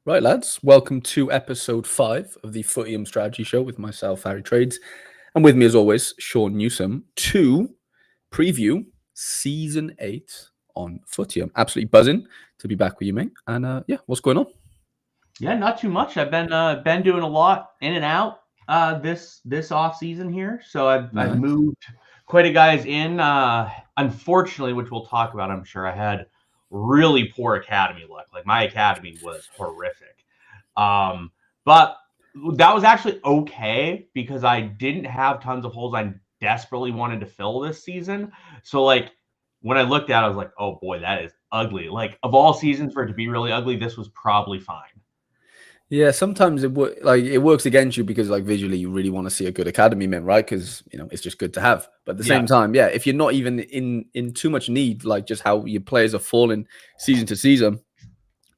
Right, lads. Welcome to episode 5 of the Footium Strategy Show with myself, Harry Trades, and with me, as always, Sean Newsom, to preview season 8 on Footium. Absolutely buzzing to be back with you, mate. And yeah, what's going on? Yeah, not too much. I've been doing a lot in and out this off season here. So I've Nice. moved quite a guys in. Unfortunately, which we'll talk about, I'm sure I had really poor academy luck. Like my academy was horrific. But that was actually okay because I didn't have tons of holes I desperately wanted to fill this season. So like when I looked at it, I was like, oh boy, that is ugly. Like of all seasons for it to be really ugly, this was probably fine. Yeah, sometimes it works against you because visually you really want to see a good academy mint, right? Because it's just good to have. But at the same time, yeah, if you're not even in too much need, like just how your players are falling season to season,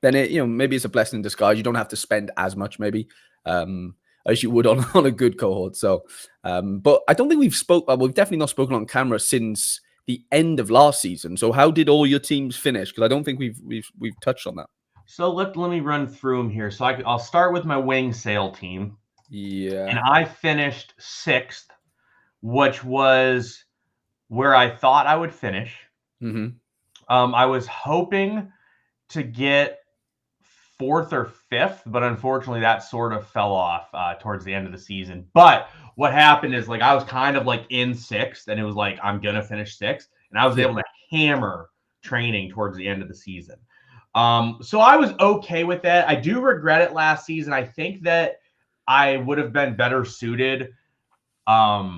then maybe it's a blessing in disguise. You don't have to spend as much maybe as you would on a good cohort. So, but I don't think we've definitely not spoken on camera since the end of last season. So how did all your teams finish? Because I don't think we've touched on that. So let me run through them here. So I'll start with my wing sail team. Yeah. And I finished 6th, which was where I thought I would finish. Mm-hmm. I was hoping to get 4th or 5th, but unfortunately that sort of fell off towards the end of the season. But what happened is I was kind of in 6th, and it was like I'm gonna finish 6th, and I was able to hammer training towards the end of the season. So I was okay with that. I do regret it last season. I think that I would have been better suited ghosting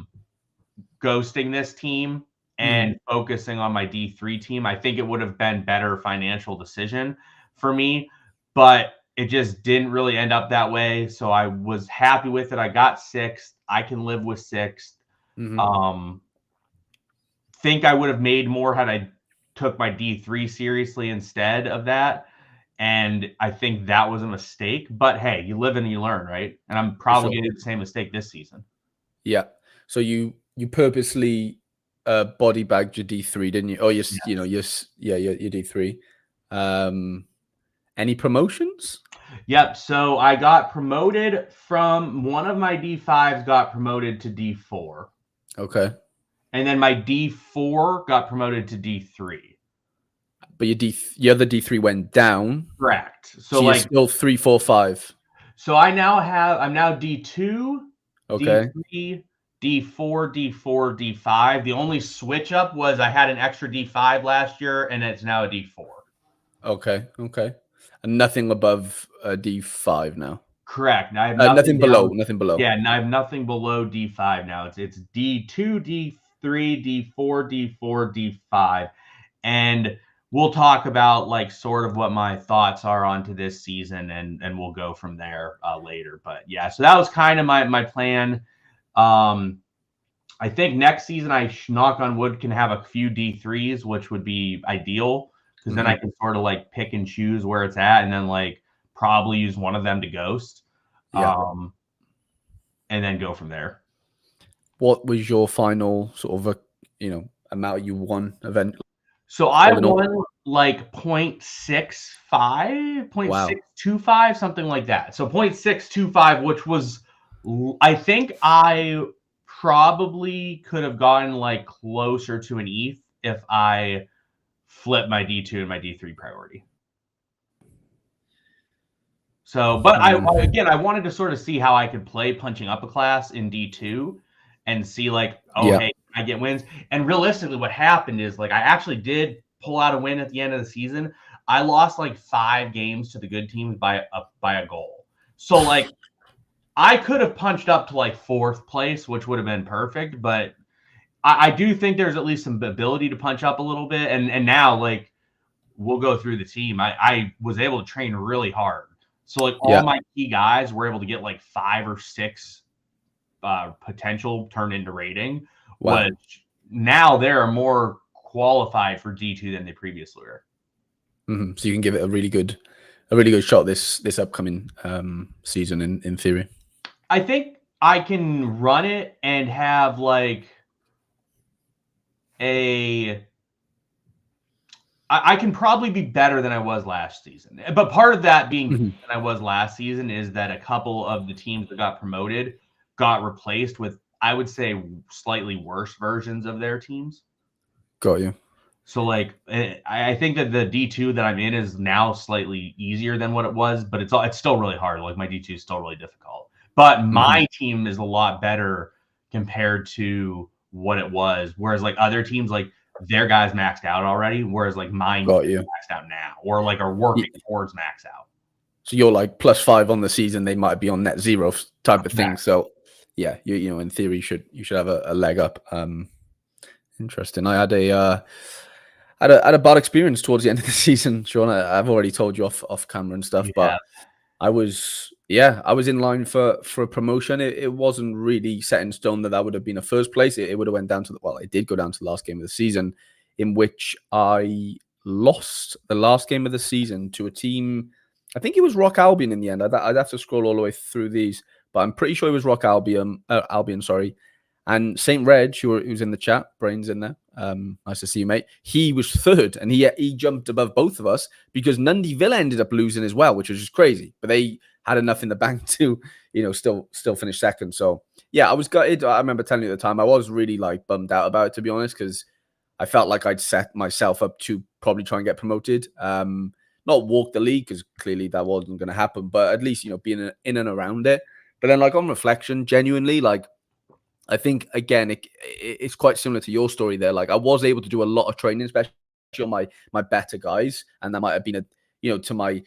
this team and focusing on my D3 team. I think it would have been better financial decision for me, but it just didn't really end up that way. So I was happy with it. I got 6th. I can live with 6th. Think I would have made more had I took my D3 seriously instead of that. And I think that was a mistake. But hey, you live and you learn, right? And I'm probably going to do the same mistake this season. Yeah. So you purposely body bagged your D3, didn't you? Oh, your D3. Any promotions? Yep. So I got promoted from one of my D5s got promoted to D4. Okay. And then my D4 got promoted to D3. But your other D3 went down. Correct. So you're still 3, 4, 5. So I'm now D2, okay. D3, D4, D4, D5. The only switch up was I had an extra D5 last year, and it's now a D4. Okay. And nothing above a D5 now. Correct. I have nothing below. Nothing below. Yeah, and I have nothing below D5 now. It's D2, D3, D4, D4, D5, and we'll talk about sort of what my thoughts are onto this season, and we'll go from there later. But yeah, so that was kind of my plan. I think next season I knock on wood can have a few D3s, which would be ideal because then I can sort of pick and choose where it's at, and then probably use one of them to ghost. And then go from there. What was your final sort of amount you won event? So I won 0.65, 0.625, something like that. So 0.625, which was, I think I probably could have gotten closer to an ETH if I flipped my D2 and my D3 priority. So, but I wanted to sort of see how I could play punching up a class in D2 and see hey, I get wins. And realistically, what happened is I actually did pull out a win at the end of the season. I lost 5 games to the good teams by a goal. So I could have punched up to 4th place, which would have been perfect. But I do think there's at least some ability to punch up a little bit. And now we'll go through the team. I was able to train really hard. So all my key guys were able to get 5 or 6 potential turned into rating, which now they're more qualified for D2 than they previously were. So you can give it a really good shot this upcoming season in theory. I think I can run it and have I can probably be better than I was last season. But part of that being Mhm. than I was last season is that a couple of the teams that got promoted got replaced with, I would say, slightly worse versions of their teams. Got you. So, like, I think that the D2 that I'm in is now slightly easier than what it was, but it's still really hard. Like, my D2 is still really difficult. But my team is a lot better compared to what it was. Whereas, like, other teams, like, their guys maxed out already, whereas, like, mine Got you. maxed out now, or, like, are working towards max out. So you're like +5 on the season. They might be on net 0 type of thing. So yeah, you know, in theory, you should have a leg up. Interesting. I had a bad experience towards the end of the season, Sean. I've already told you off camera and stuff, but I was in line for a promotion. It wasn't really set in stone that would have been a first place. It would have went down to it did go down to the last game of the season, in which I lost the last game of the season to a team. I think it was Rock Albion in the end. I'd have to scroll all the way through these, but I'm pretty sure it was Rock Albion. Sorry. And Saint Reg, who's in the chat, Brain's in there. Nice to see you, mate. He was third, and he jumped above both of us because Nundy Villa ended up losing as well, which was just crazy. But they had enough in the bank to, you know, still finish second. So yeah, I was gutted. I remember telling you at the time, I was really like bummed out about it, to be honest, because I felt like I'd set myself up to probably try and get promoted. Not walk the league, because clearly that wasn't going to happen, but at least, you know, being in and around it. But then, like, on reflection, genuinely, like, I think, again, it's quite similar to your story there. Like, I was able to do a lot of training, especially on my better guys, and that might have been to my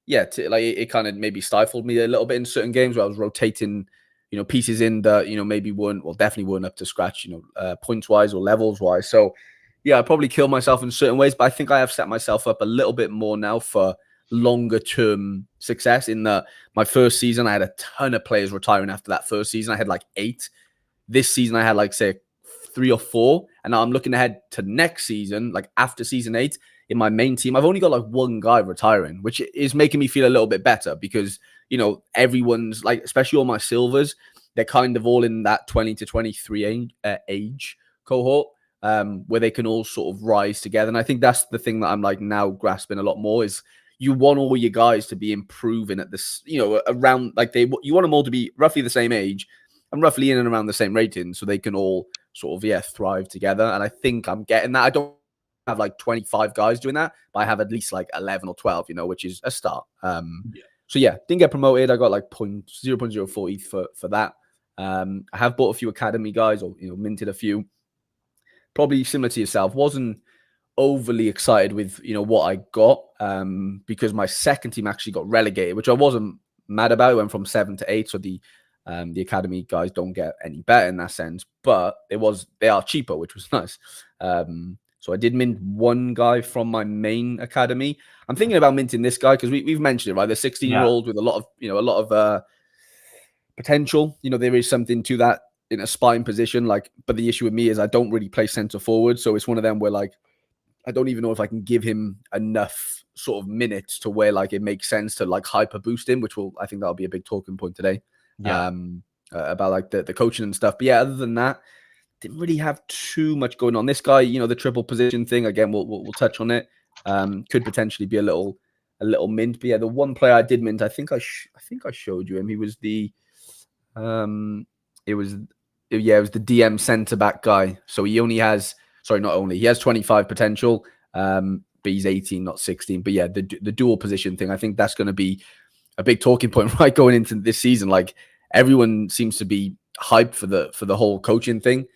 it kind of maybe stifled me a little bit in certain games where I was rotating, you know, pieces in that, you know, maybe definitely weren't up to scratch, you know, points wise or levels wise. So yeah, I probably killed myself in certain ways, but I think I have set myself up a little bit more now for longer term success. In that my first season, I had a ton of players retiring after that first season. I had like 8. This season, I had like, say, 3 or 4. And now I'm looking ahead to next season, like after season 8, in my main team, I've only got like 1 guy retiring, which is making me feel a little bit better because, you know, everyone's like, especially all my silvers, they're kind of all in that 20 to 23 age cohort. Where they can all sort of rise together. And I think that's the thing that I'm like now grasping a lot more is you want all your guys to be improving at this, you know, around like you want them all to be roughly the same age and roughly in and around the same rating so they can all sort of, thrive together. And I think I'm getting that. I don't have like 25 guys doing that, but I have at least like 11 or 12, you know, which is a start. So yeah, didn't get promoted. I got like 0.04 ETH for that. I have bought a few academy guys or, you know, minted a few. Probably similar to yourself, wasn't overly excited with, you know, what I got because my second team actually got relegated, which I wasn't mad about. It went from 7 to 8, so the academy guys don't get any better in that sense, but they are cheaper, which was nice. So I did mint 1 guy from my main academy. I'm thinking about minting this guy because we've mentioned it, right? The 16-year-old with a lot of potential. You know, there is something to that in a spine position, like, but the issue with me is I don't really play center forward. So it's one of them where like, I don't even know if I can give him enough sort of minutes to where like it makes sense to like hyper boost him, I think that'll be a big talking point today. About like the coaching and stuff. But yeah, other than that, didn't really have too much going on. This guy, you know, the triple position thing, again, we'll touch on it. Could potentially be a little mint. But yeah, the one player I did mint, I think I showed you him. He was it was the DM centre back guy. So he only has, he has 25 potential, but he's 18, not 16. But yeah, the dual position thing, I think that's going to be a big talking point right going into this season. Like everyone seems to be hyped for the whole coaching thing.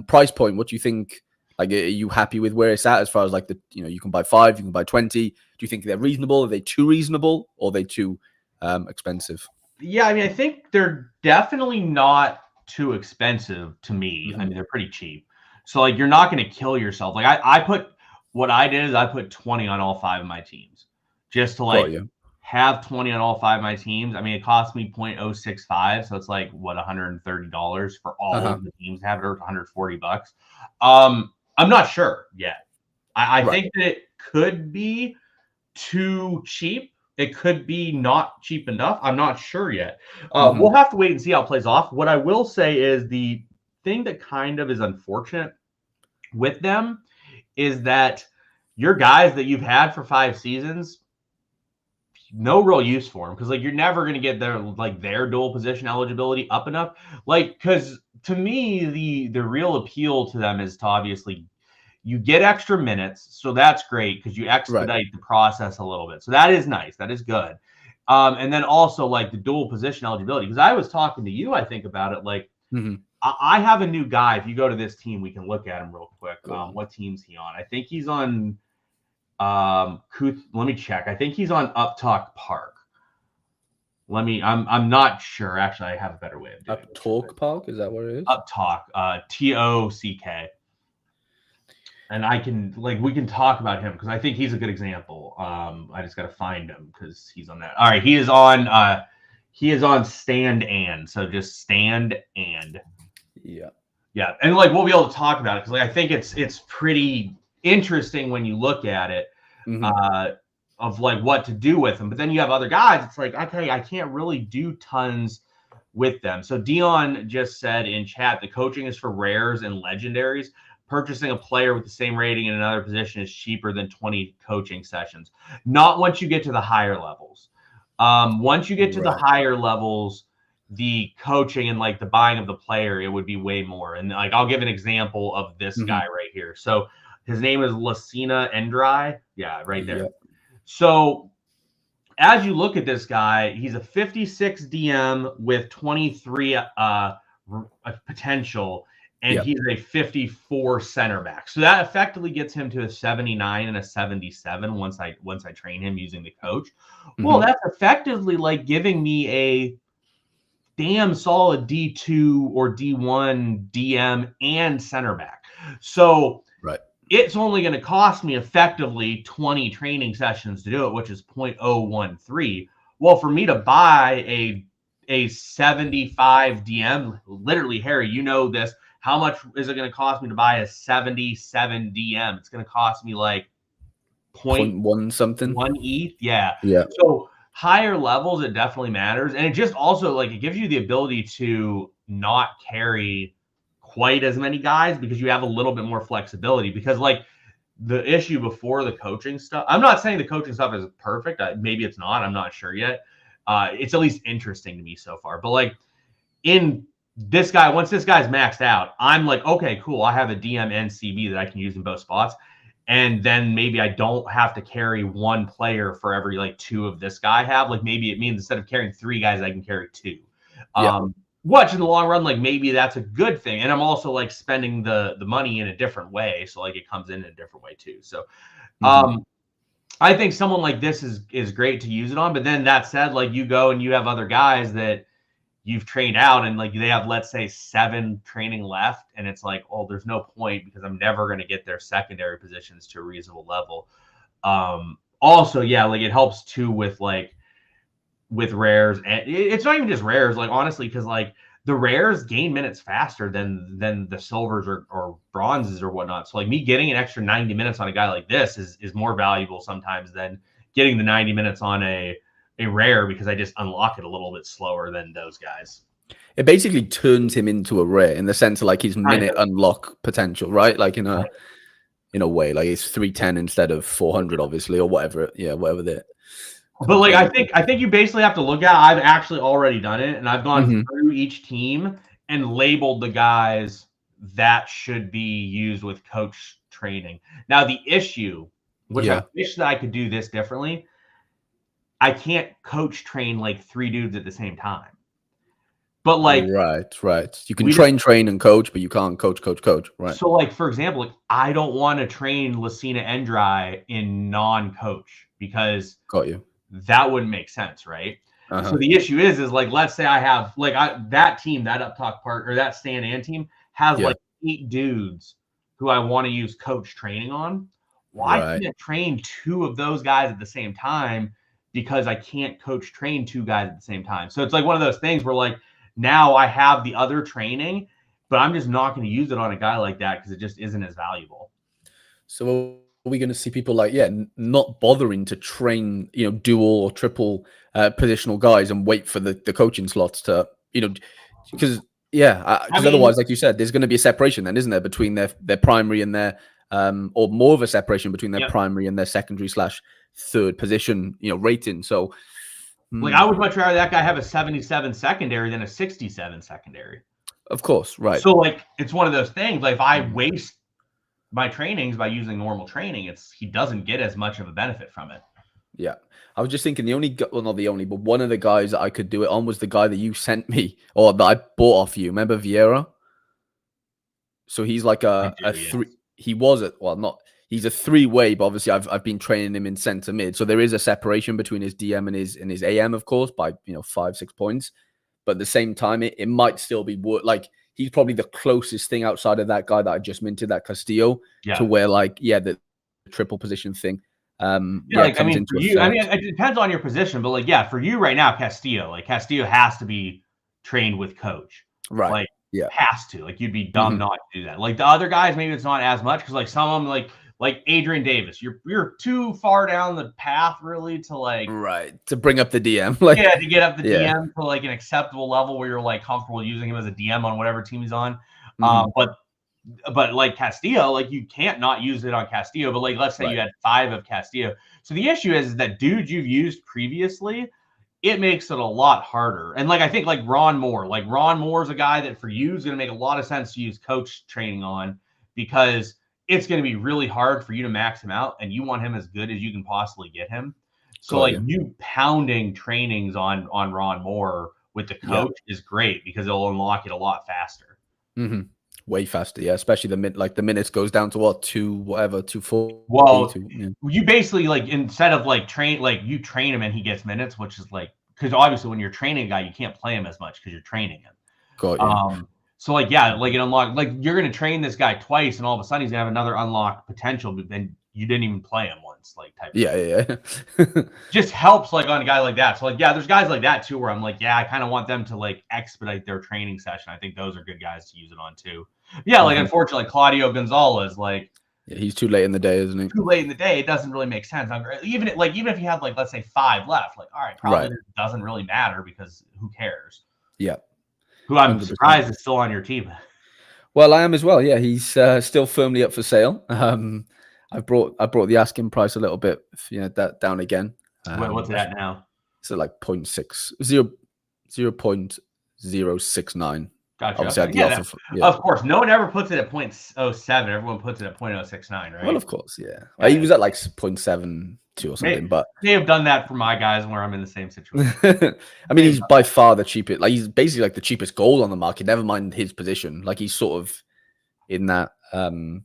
Price point, what do you think? Like, are you happy with where it's at as far as like you can buy 5, you can buy 20? Do you think they're reasonable? Are they too reasonable or are they too expensive? Yeah, I mean, I think they're definitely not too expensive to me. I mean, they're pretty cheap. So like, you're not going to kill yourself. Like I put 20 on all 5 of my teams just to like have 20 on all 5 of my teams. I mean, it cost me 0.065. So it's like what, $130 for all of the teams to have it, or $140. I'm not sure yet. I think that it could be too cheap. It could be not cheap enough. I'm not sure yet. We'll have to wait and see how it plays off. What I will say is the thing that kind of is unfortunate with them is that your guys that you've had for 5 seasons, no real use for them, because like you're never going to get their dual position eligibility up enough. Like, because to me, the real appeal to them is to obviously you get extra minutes, so that's great because you expedite the process a little bit. So that is nice. That is good. And then also like the dual position eligibility, because I was talking to you, I think about it, like I have a new guy. If you go to this team, we can look at him real quick. What team's he on? I think he's on let me check. I think he's on Uptalk Park. I'm not sure. Actually, I have a better way of doing it. Uptalk Park, is that what it is? Uptalk, TOCK. And we can talk about him because I think he's a good example. I just got to find him because he's on that. All right, he is on Stand and, so just Stand and. Yeah, and like we'll be able to talk about it because like I think it's pretty interesting when you look at it of like what to do with them. But then you have other guys. It's like, okay, I can't really do tons with them. So Dion just said in chat, the coaching is for rares and legendaries. Purchasing a player with the same rating in another position is cheaper than 20 coaching sessions. Not once you get to the higher levels. Once you get to the higher levels, the coaching and like the buying of the player, it would be way more. And like I'll give an example of this guy right here. So his name is Lucina Endry. Yeah, right there. So as you look at this guy, he's a 56 DM with 23 potential. And he's a 54 center back. So that effectively gets him to a 79 and a 77 once I train him using the coach. Well, that's effectively like giving me a damn solid D2 or D1 DM and center back. So it's only going to cost me effectively 20 training sessions to do it, which is 0.013. Well, for me to buy a 75 DM, literally, Harry, you know this. How much is it going to cost me to buy a 77 DM? It's going to cost me like 0.1 something. 1 ETH. Yeah. So higher levels, it definitely matters. And it just also like it gives you the ability to not carry quite as many guys because you have a little bit more flexibility. Because like the issue before the coaching stuff, I'm not saying the coaching stuff is perfect. Maybe it's not. I'm not sure yet. It's at least interesting to me so far. But like in this guy, once this guy's maxed out, I'm like, okay, cool. I have a DM and CB that I can use in both spots. And then maybe I don't have to carry one player for every like 2 of this guy have. Like maybe it means instead of carrying 3 guys, I can carry 2. Which in the long run, like maybe that's a good thing. And I'm also like spending the money in a different way. So like it comes in a different way too. So I think someone like this is great to use it on. But then that said, like you go and you have other guys that you've trained out and like they have, let's say 7 training left. And it's like, oh, there's no point because I'm never going to get their secondary positions to a reasonable level. Also, yeah, like it helps too with rares. And it's not even just rares, like honestly, because like the rares gain minutes faster than the silvers or bronzes or whatnot. So like me getting an extra 90 minutes on a guy like this is more valuable sometimes than getting the 90 minutes on a rare because I just unlock it a little bit slower than those guys. It basically turns him into a rare in the sense of like his minute unlock potential, right? Like in a way, like it's 310 instead of 400, obviously, or whatever. Yeah, whatever that. But like I think you basically have to look at. I've actually already done it, and I've gone through each team and labeled the guys that should be used with coach training. Now the issue, which I wish that I could do this differently, I can't coach train like 3 dudes at the same time. But like right. You can train and coach, but you can't coach. Right. So like for example, like I don't want to train Lucina Endry in non-coach because that wouldn't make sense, right? So the issue is like let's say I have like that team, that Uptalk Park or that Stand and team has like 8 dudes who I want to use coach training on. Well, I can't train 2 of those guys at the same time because I can't coach train 2 guys at the same time. So it's like one of those things where like now I have the other training, but I'm just not going to use it on a guy like that because it just isn't as valuable. So are we going to see people like, not bothering to train, dual or triple positional guys and wait for the coaching slots to, because otherwise, like you said, there's going to be a separation then, isn't there, between their primary and their or more of a separation between their Yep. primary and their secondary / third position, rating. So, like, I would much rather that guy have a 77 secondary than a 67 secondary. Of course, right. So, like, it's one of those things. Like, if I waste my trainings by using normal training, he doesn't get as much of a benefit from it. Yeah. I was just thinking not the only, but one of the guys that I could do it on was the guy that you sent me or that I bought off you. Remember Vieira? So he's like a three. Yes. He was he's a 3-way, but obviously I've been training him in center mid. So there is a separation between his DM and his AM, of course, by 5-6 points. But at the same time, it might still be like he's probably the closest thing outside of that guy that I just minted, that Castillo, to where the triple position thing. Like, I mean, for you, it depends on your position, but like, for you right now, Castillo has to be trained with coach, right? Like, has to. Like, you'd be dumb not to do that. Like the other guys, maybe it's not as much because like some of them, like Adrian Davis, you're too far down the path really to to bring up the DM, to get up the DM to like an acceptable level where you're like comfortable using him as a DM on whatever team he's on. But like Castillo, like you can't not use it on Castillo. But like, let's say you had 5 of Castillo. So the issue is that dudes you've used previously, it makes it a lot harder. And like, I think like Ron Moore is a guy that for you is going to make a lot of sense to use coach training on, because it's going to be really hard for you to max him out and you want him as good as you can possibly get him. So you pounding trainings on Ron Moore with the coach is great because it'll unlock it a lot faster. Way faster, especially the minutes goes down to what, 240. Well, you basically like, instead of like you train him and he gets minutes, which is like, because obviously when you're training a guy, you can't play him as much because you're training him. So like, it unlocked, like you're gonna train this guy twice and all of a sudden he's gonna have another unlocked potential, but then you didn't even play him once, like type. Just helps like on a guy like that. So like, there's guys like that too where I'm like, I kind of want them to like expedite their training session. I think those are good guys to use it on too. Like unfortunately Claudio Gonzalez, like he's too late in the day, isn't he? Too late in the day, it doesn't really make sense. Even if you have like, let's say 5 left, like, all right, probably it doesn't really matter because who cares? Who I'm 100%. Surprised is still on your team. Well, I am as well. He's still firmly up for sale. I brought the asking price a little bit, that down again. What's it at now? So like 0.069. Gotcha. Of course, no one ever puts it at 0.07. Everyone puts it at 0.069, right? Well, of course, he was at like 0.72 or something. But they have done that for my guys where I'm in the same situation. I mean, he's by far the cheapest. Like he's basically like the cheapest gold on the market. Never mind his position. Like he's sort of in that in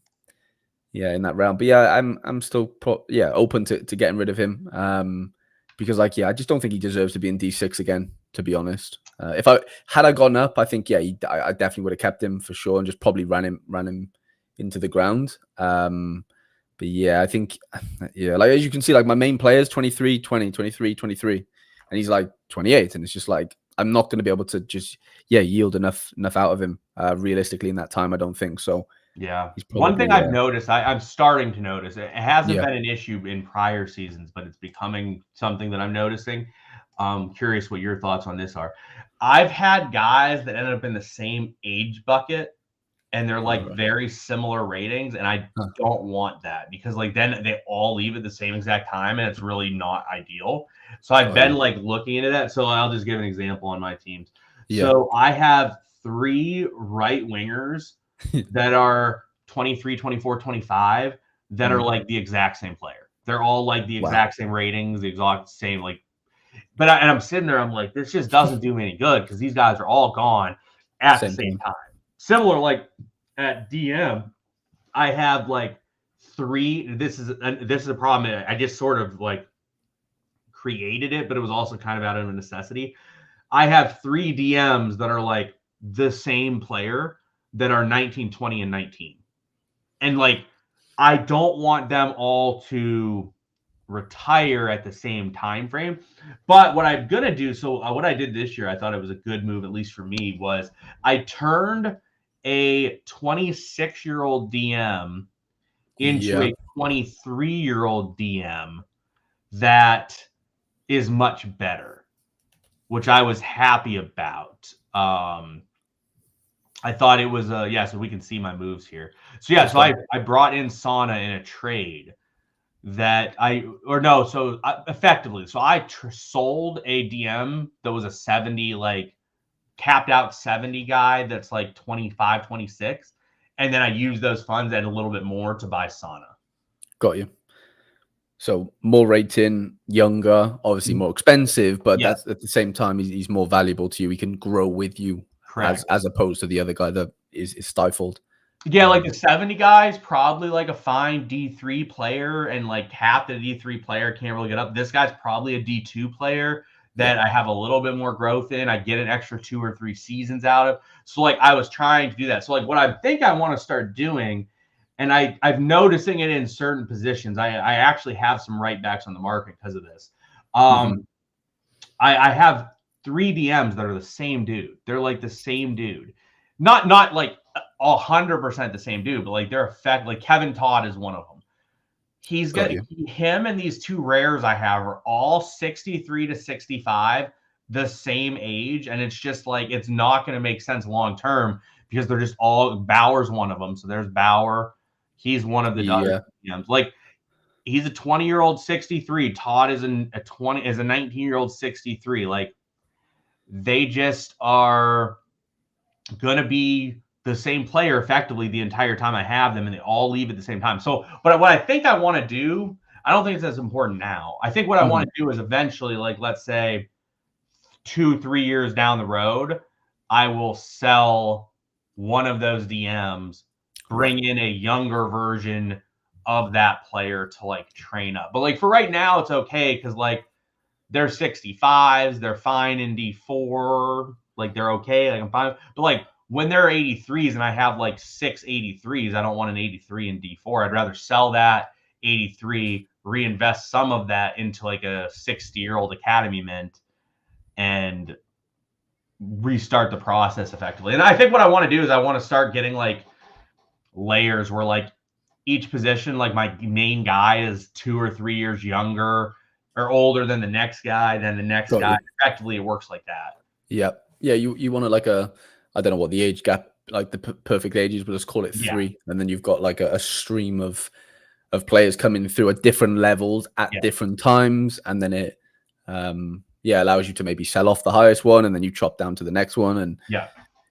that round. But I'm still open to getting rid of him. Because I just don't think he deserves to be in D6 again, to be honest. If I had gone up, I think I definitely would have kept him for sure and just probably ran him into the ground. But I think like as you can see, like my main player is 23, 20, 23, 23, and he's like 28, and it's just like I'm not going to be able to just yield enough out of him realistically in that time. I don't think so. One thing I've noticed, I'm starting to notice, it hasn't been an issue in prior seasons, but it's becoming something that I'm noticing. Curious what your thoughts on this are. I've had guys that ended up in the same age bucket and they're like very similar ratings, and I don't want that because like then they all leave at the same exact time and it's really not ideal. So I've been like looking into that. So I'll just give an example on my teams. So I have 3 right wingers that are 23, 24, 25 that are like the exact same player. They're all like the exact same ratings, the exact same like. But I'm sitting there, I'm like, this just doesn't do me any good because these guys are all gone at the same time. Similar, like at DM, I have like 3. This is a problem. I just sort of like created it, but it was also kind of out of a necessity. I have 3 DMs that are like the same player that are 19, 20, and 19. And like, I don't want them all to retire at the same time frame. But what I'm gonna do, so what I did this year, I thought it was a good move, at least for me, was I turned a 26-year-old DM into a 23-year-old DM that is much better, which I was happy about. I thought it was so we can see my moves here. So yeah, so I brought in Sauna in a trade that effectively. So I sold a DM that was a 70, like capped out 70 guy that's like 25, 26. And then I used those funds and a little bit more to buy Sauna. Got you. So more rating, younger, obviously more expensive, but that's at the same time, he's more valuable to you. He can grow with you. Correct. As opposed to the other guy that is stifled. Yeah, like the 70 guy is probably like a fine D3 player, and like capped at a D3 player can't really get up. This guy's probably a D2 player that I have a little bit more growth in. I get an extra 2 or 3 seasons out of. So like I was trying to do that. So like what I think I want to start doing, and I've noticing it in certain positions. I actually have some right backs on the market because of this. I have 3 DMs that are the same dude. They're like the same dude. Not like 100% the same dude, but like they're like Kevin Todd is one of them. He's got him, and these 2 rares I have are all 63 to 65, the same age, and it's just like it's not going to make sense long term because they're just all Bauer's one of them. So there's Bauer. He's one of the DMs. Like he's a 20-year-old 63. Todd is a 19-year-old 63. Like they just are gonna be the same player effectively the entire time I have them, and they all leave at the same time. So, but what I think I want to do, I don't think it's as important now. I think what I want to do is eventually, like let's say 2-3 years down the road, I will sell one of those DMs, bring in a younger version of that player to like train up. But like for right now, it's okay because like they're 65s, they're fine in D4, like they're okay, like I'm fine. But like when they're 83s and I have like 6 83s, I don't want an 83 in D4. I'd rather sell that 83, reinvest some of that into like a 60-year-old academy mint and restart the process effectively. And I think what I want to do is I want to start getting like layers where like each position, like my main guy is 2 or 3 years younger or older than the next guy, then the next guy. Effectively, it works like that. Yeah. Yeah. You want to like I don't know what the age gap, like the perfect ages, but let's call it 3. And then you've got like a stream of players coming through at different levels at different times. And then it, allows you to maybe sell off the highest one and then you chop down to the next one. And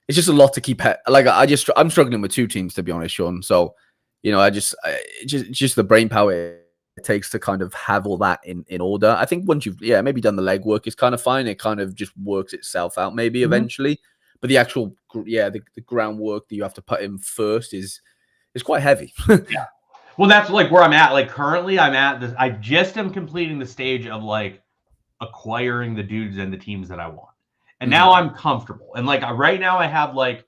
it's just a lot to keep. Like I'm struggling with 2 teams, to be honest, Sean. So, you know, just the brain power it takes to kind of have all that in order. I think once you've maybe done the legwork, it's kind of fine. It kind of just works itself out maybe eventually. But the actual the groundwork that you have to put in first is quite heavy. Well, that's like where I'm at. Like currently I'm at this. I just am completing the stage of like acquiring the dudes and the teams that I want. And now I'm comfortable. And like right now I have like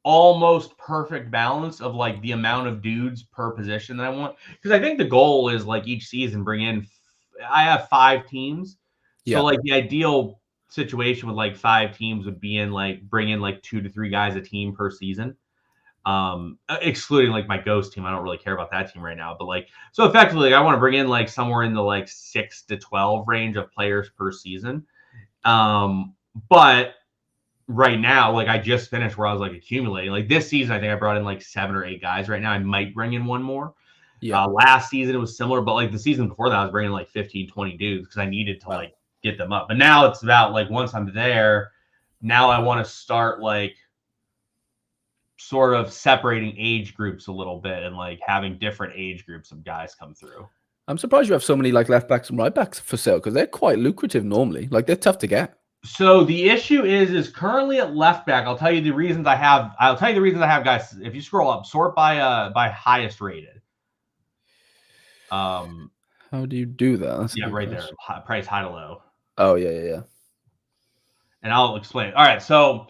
almost perfect balance of like the amount of dudes per position that I want. Because I think the goal is like each season I have 5 teams. So like the ideal situation with like 5 teams would be bring in like 2 to 3 guys a team per season. Excluding like my ghost team. I don't really care about that team right now. But like so effectively I want to bring in like somewhere in the like 6 to 12 range of players per season. But right now, like I just finished where I was like accumulating. Like this season, I think I brought in like 7 or 8 guys. Right now, I might bring in 1 more. Last season it was similar, but like the season before that, I was bringing like 15, 20 dudes because I needed to like get them up. But now it's about like once I'm there, now I want to start like sort of separating age groups a little bit and like having different age groups of guys come through. I'm surprised you have so many like left backs and right backs for sale because they're quite lucrative normally. Like they're tough to get. So the issue is currently at left back. I'll tell you the reasons I have guys. If you scroll up, sort by highest rated. How do you do that? That's right there. Price high to low. Oh yeah. And I'll explain. All right, so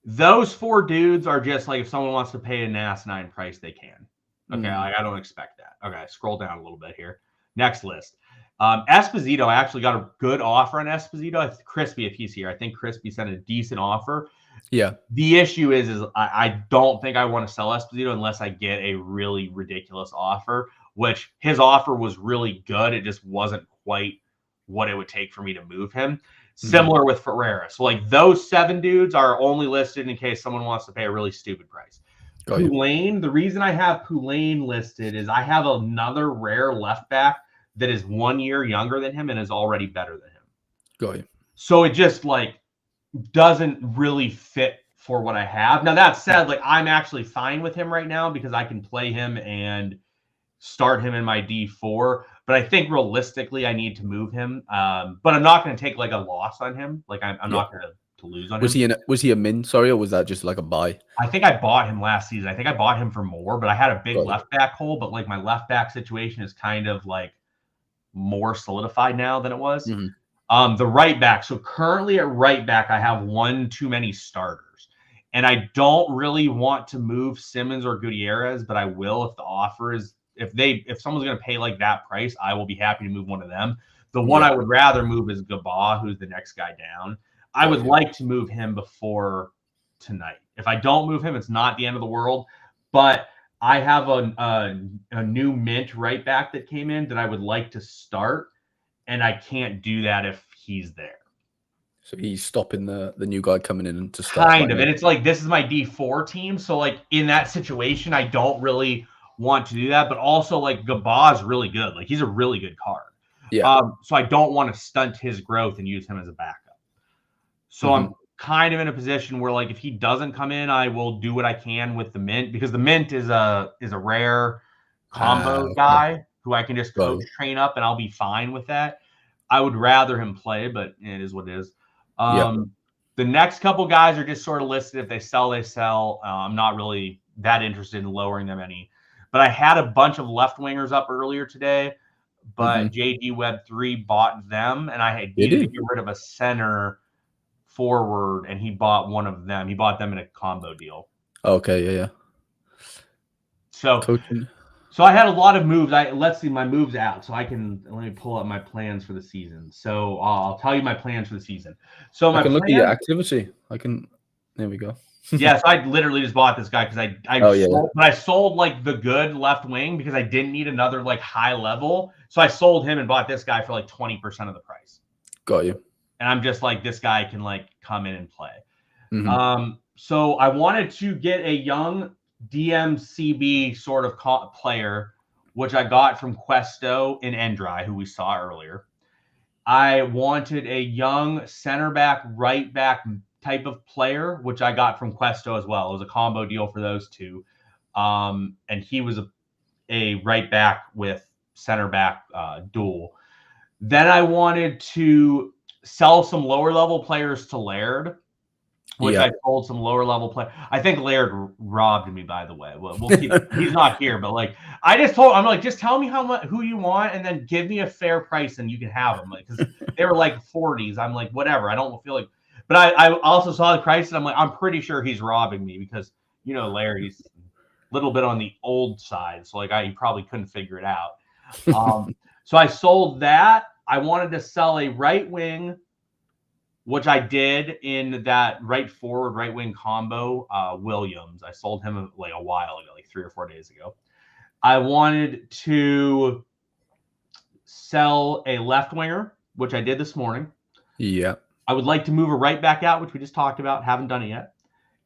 those 4 dudes are just like if someone wants to pay an asinine price, they can. Okay, I don't expect that. Okay, scroll down a little bit here. Next list. Esposito, I actually got a good offer on Esposito. Crispy, if he's here, I think Crispy sent a decent offer. Yeah. The issue is I don't think I want to sell Esposito unless I get a really ridiculous offer, which his offer was really good. It just wasn't quite what it would take for me to move him. Similar with Ferreira. So like those 7 dudes are only listed in case someone wants to pay a really stupid price. Poulin, the reason I have Poulin listed is I have another rare left back that is 1 year younger than him and is already better than him. Got you. So it just like doesn't really fit for what I have. Now that said, like I'm actually fine with him right now because I can play him and start him in my D4. But I think realistically I need to move him. But I'm not going to take like a loss on him. Like I'm not going to lose on him. Was he a min? Sorry, or was that just like a buy? I think I bought him last season. I think I bought him for more, but I had a big left back hole. But like my left back situation is kind of like more solidified now than it was. The right back. So currently at right back, I have 1 too many starters. And I don't really want to move Simmons or Gutierrez, but I will if the offer is, if someone's going to pay like that price, I will be happy to move one of them. The one I would rather move is Gaba, who's the next guy down. I would like to move him before tonight. If I don't move him, it's not the end of the world. But I have a new mint right back that came in that I would like to start, and I can't do that if he's there. So he's stopping the new guy coming in to start. Kind of. And it's like, this is my D4 team. So like in that situation, I don't really want to do that. But also like Gaba is really good. Like he's a really good card. Yeah. So I don't want to stunt his growth and use him as a backup. So I'm kind of in a position where like if he doesn't come in, I will do what I can with the mint, because the mint is a rare combo guy who I can just coach train up and I'll be fine with that. I would rather him play, but it is what it is. The next couple guys are just sort of listed. If they sell, they sell. I'm not really that interested in lowering them any. But I had a bunch of left wingers up earlier today, but JG Web 3 bought them, and I had needed to get rid of a center forward, and he bought one of them. He bought them in a combo deal. Okay, yeah. So I had a lot of moves. Let's see my moves out. So let me pull up my plans for the season. So I'll tell you my plans for the season. So I can look at your activity. There we go. Yeah, so I literally just bought this guy because I sold like the good left wing because I didn't need another like high level. So I sold him and bought this guy for like 20% of the price. Got you. And I'm just like, this guy can like come in and play. So I wanted to get a young DMCB sort of player, which I got from Questo in Endry, who we saw earlier. I wanted a young center back, right back type of player, which I got from Questo as well. It was a combo deal for those two. And he was a right back with center back duel. Then I wanted to sell some lower level players to Laird, which I sold some lower level play. I think Laird robbed me, by the way. We'll keep, he's not here, but like I just told, I'm like, just tell me who you want, and then give me a fair price, and you can have them. Like, because they were like 40s. I'm like, whatever. I don't feel like, but I also saw the price, and I'm like, I'm pretty sure he's robbing me because Laird, he's a little bit on the old side, so like he probably couldn't figure it out. So I sold that. I wanted to sell a right wing, which I did in that right forward, right wing combo, Williams. I sold him like a while ago, like 3 or 4 days ago. I wanted to sell a left winger, which I did this morning. Yeah. I would like to move a right back out, which we just talked about. Haven't done it yet.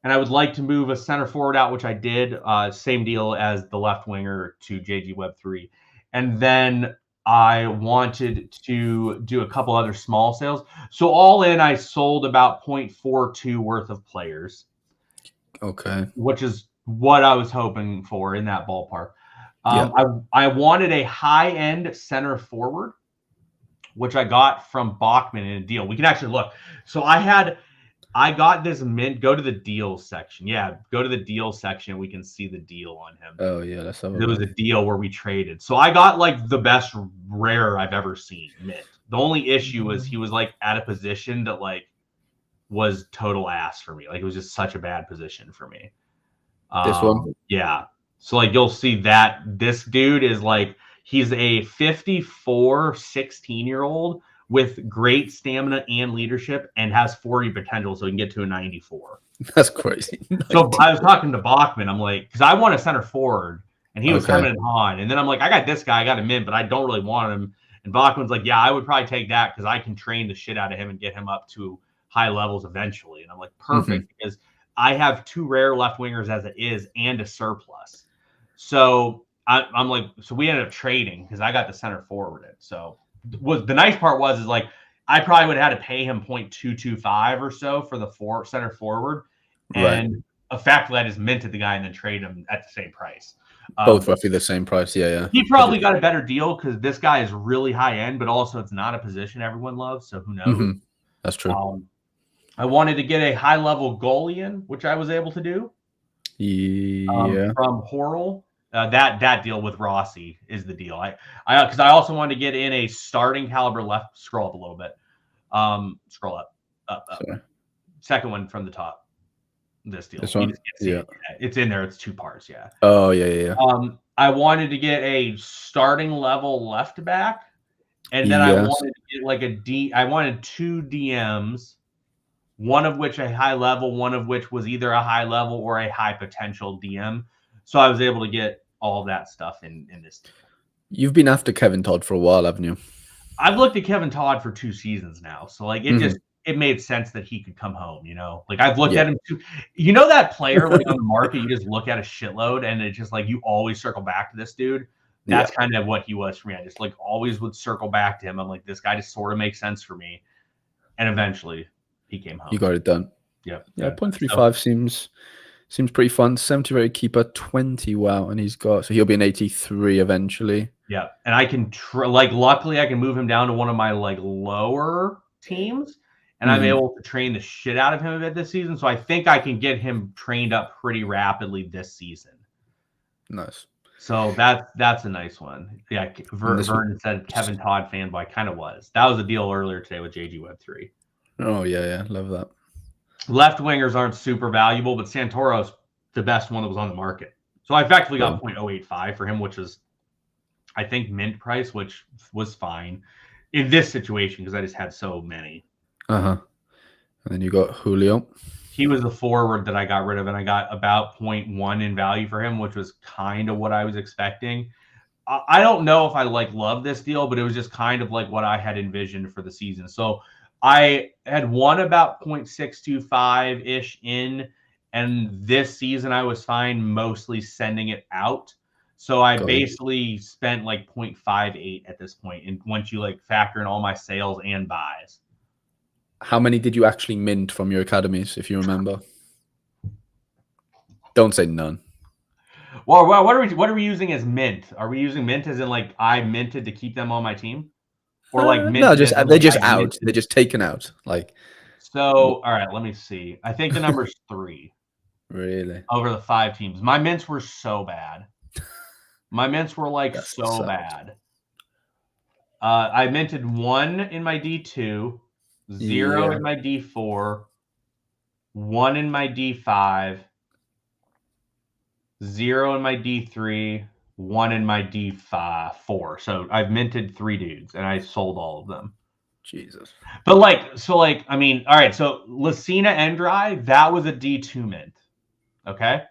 And I would like to move a center forward out, which I did. Same deal as the left winger to JG Web 3. And then I wanted to do a couple other small sales. So all in, I sold about 0.42 worth of players. Okay. Which is what I was hoping for in that ballpark. I wanted a high-end center forward, which I got from Bachman in a deal. We can actually look. So I got this mint. Go to the deals section. Yeah, go to the deals section. We can see the deal on him. Oh, yeah. That's so There was a deal where we traded. So I got like the best rare I've ever seen mint. The only issue was he was like at a position that like was total ass for me. Like it was just such a bad position for me. This one? Yeah. So like you'll see that this dude is like, he's a 54, 16-year-old with great stamina and leadership and has 40 potential, so he can get to a 94. That's crazy. So I was talking to Bachman. I'm like, because I want a center forward, and he was coming on. And then I'm like, I got this guy, I got him in, but I don't really want him. And Bachman's like, yeah, I would probably take that because I can train the shit out of him and get him up to high levels eventually. And I'm like, perfect, because I have 2 rare left wingers as it is and a surplus. So I'm like, so we ended up trading because I got the center forward. So the nice part was like I probably would have had to pay him 0.225 or so for the center forward, and effectively I just minted the guy and then trade him at the same price. Both roughly the same price. Yeah. He probably got a better deal because this guy is really high end, but also it's not a position everyone loves. So who knows? That's true. I wanted to get a high level goalie in, which I was able to do. Yeah. From Horrell. That deal with Rossi is the deal. Because I also wanted to get in a starting caliber left. Scroll up a little bit. Scroll up. Second one from the top. This deal. This one? Yeah. It's in there. It's 2 parts. Yeah. Oh, yeah. I wanted to get a starting level left back, and then I wanted to get like I wanted 2 DMs, one of which a high level, one of which was either a high level or a high potential DM. So I was able to get all of that stuff in this deal. You've been after Kevin Todd for a while, haven't you? I've looked at Kevin Todd for 2 seasons now. So like it made sense that he could come home, Like I've looked at him too. That player like on the market, you just look at a shitload and it's just like you always circle back to this dude. That's kind of what he was for me. I just like always would circle back to him. I'm like, this guy just sort of makes sense for me. And eventually he came home. You got it done. Yeah. 0.35 seems pretty fun. 70 rated keeper, 20. Wow. And so he'll be an 83 eventually. Yeah. And I can luckily I can move him down to one of my like lower teams. And I'm able to train the shit out of him a bit this season. So I think I can get him trained up pretty rapidly this season. Nice. So that's a nice one. Yeah. Vernon said Kevin Todd fanboy. I kind of was. That was a deal earlier today with JG Web 3. Oh, yeah. Love that. Left wingers aren't super valuable, but Santoro's the best one that was on the market. So I effectively got 0.085 for him, which is, I think, mint price, which was fine in this situation because I just had so many. And then you got Julio. He was the forward that I got rid of, and I got about 0.1 in value for him, which was kind of what I was expecting. I don't know if I love this deal, but it was just kind of like what I had envisioned for the season. So I had won about 0.625-ish in, and this season I was fine mostly sending it out. So I basically spent like 0.58 at this point, and once you factor in all my sales and buys. How many did you actually mint from your academies, if you remember? Don't say none. Well, what are we using as mint? Are we using mint as in I minted to keep them on my team? Or mint? No, they're just out. Minted. They're just taken out. So, all right, let me see. I think the number's 3. Really? Over the 5 teams. My mints were so bad. My mints were so bad. I minted 1 in my D2, 0 in my D4, 1 in my D5, 0 in my D3, 1 in my D4. So I've minted 3 dudes and I sold all of them. Jesus. But I mean, all right. So Lucina Endry, that was a D2 mint. Okay.